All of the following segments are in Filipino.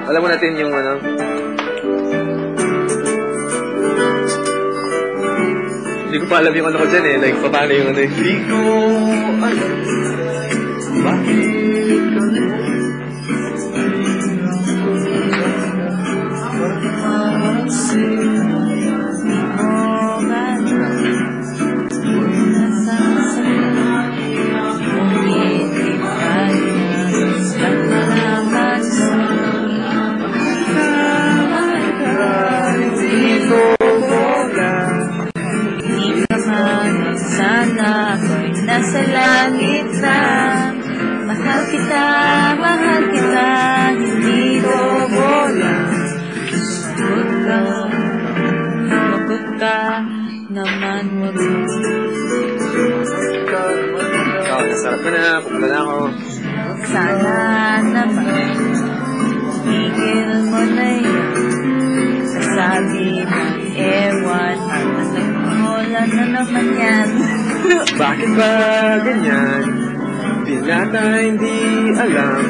Alam mo natin yung ano? Hindi ko pa alam yung ano ko dyan eh. Like, paano yung ano eh. Hindi ko alam bakit nasa langit na mahal kita, hindi bobola. Sumagot ka naman, wag mo. Ikaw, nasarap ka na, pupunta na ako. Sana naman tigil mo na yan. Sasabi ng ewan at wala na naman yan. Bakit ba ganyan? Di nata hindi alam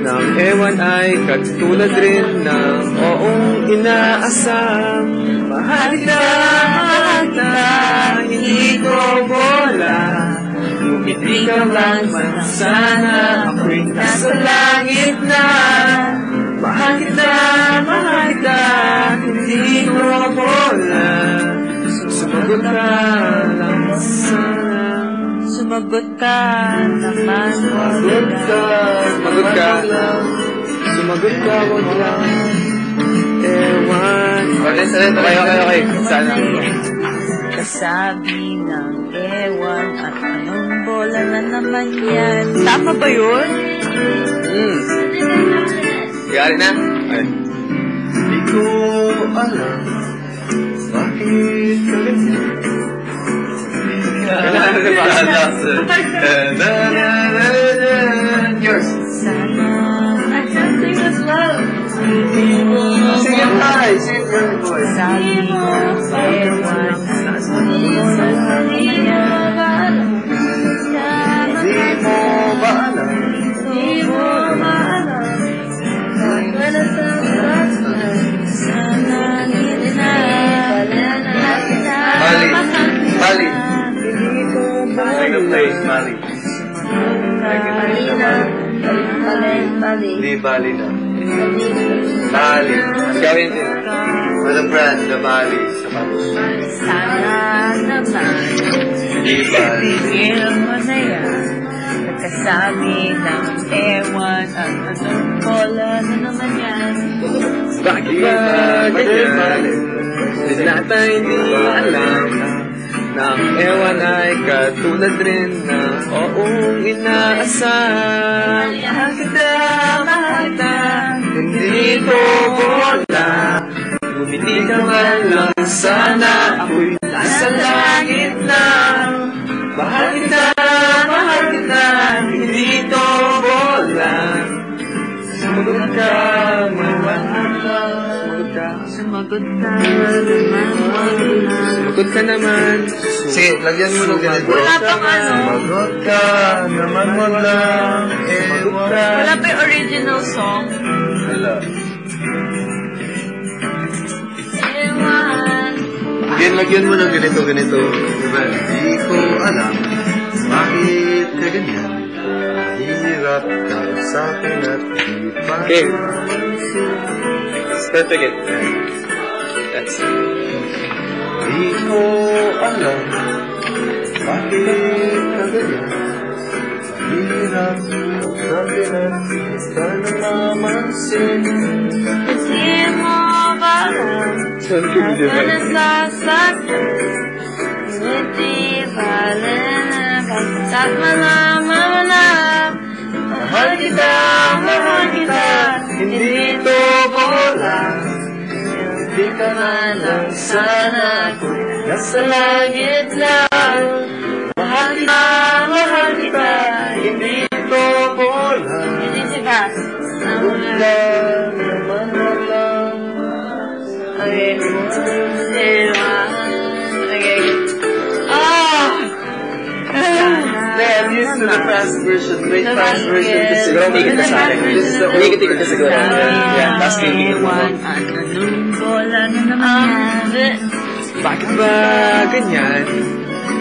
ng ewan ay katulad rin ng oong inaasam. Mahal kita, hindi ko bola. Ngumiti ka lang man sana ako'y nasa langit na. Mahal kita, hindi ko bola. Sumagot ka lang sana. Sumagot ka naman, Sumagot ka. Sumagot ka, wag lang. Ewan. Okay. Sana. Kasabi ng ewan at anong bola na naman yan. Tama ba yun? Yari na? Ay. Hindi ko alam bakit ka ganyan. Yours. Sana I can't sing this low. Sing it high. Sing it very voice. sabi ng ewan at anong bola na naman yan. Hindi mo ba alam? Di mo maalam. Sana hindi na Bali. Like a place, Mali. Hindi Bali na. Bali. Gawin din. With a brand na Bali. sana naman Hindi Bali. tigil mo na yan. Nagkasabi ng ewan at anong bola na naman yan. Bakit ba ganyan? Di nata hindi alam ng ewan ay katulad rin ng oong inaasam. Mahal kita, hindi ko bola. Ngumiti ka man lang sana ako'y nasa langit na. Mahal kita, hindi ko bola. Sumagot ka, Sumagot ka naman, wala. Sumagot ka naman. Sige, lagyan mo ng ganito. Wala pang ano. Sumagot ka naman wala. Wala pa yung original song. Wala. Ewan. Again, lagyan mo ng ganito. Diba? Hindi ko alam bakit ka ganyan. Mahirap tayo sa akin at di pa. Okay. Start again. That's Di ko alam bakit ka ganyan. Mahirap sa akin at di pa namamansin. Hindi mo ba alam? Ako nasasaktan. Hindi bala na pagkat malaman mo na. Mahal kita, Hindi to bola. Hindi ka man lang sana ako'y nasa langit lang. Mahal kita, hindi to bola. Hindi siya. Wala naman wala. Okay. Okay. Man, I'm used to the fast version. May fast version. Siguro umigit ka sa akin. This is the old Umigit ka siguro. version. Yan, tapos kaibigan mo. Ewan, anong bola na naman yan. Bakit ba ganyan?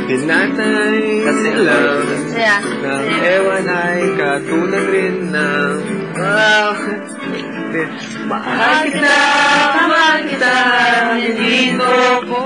Pinatay silang Saya. ng ewan ay katulad rin ng mahal kita, hindi ko po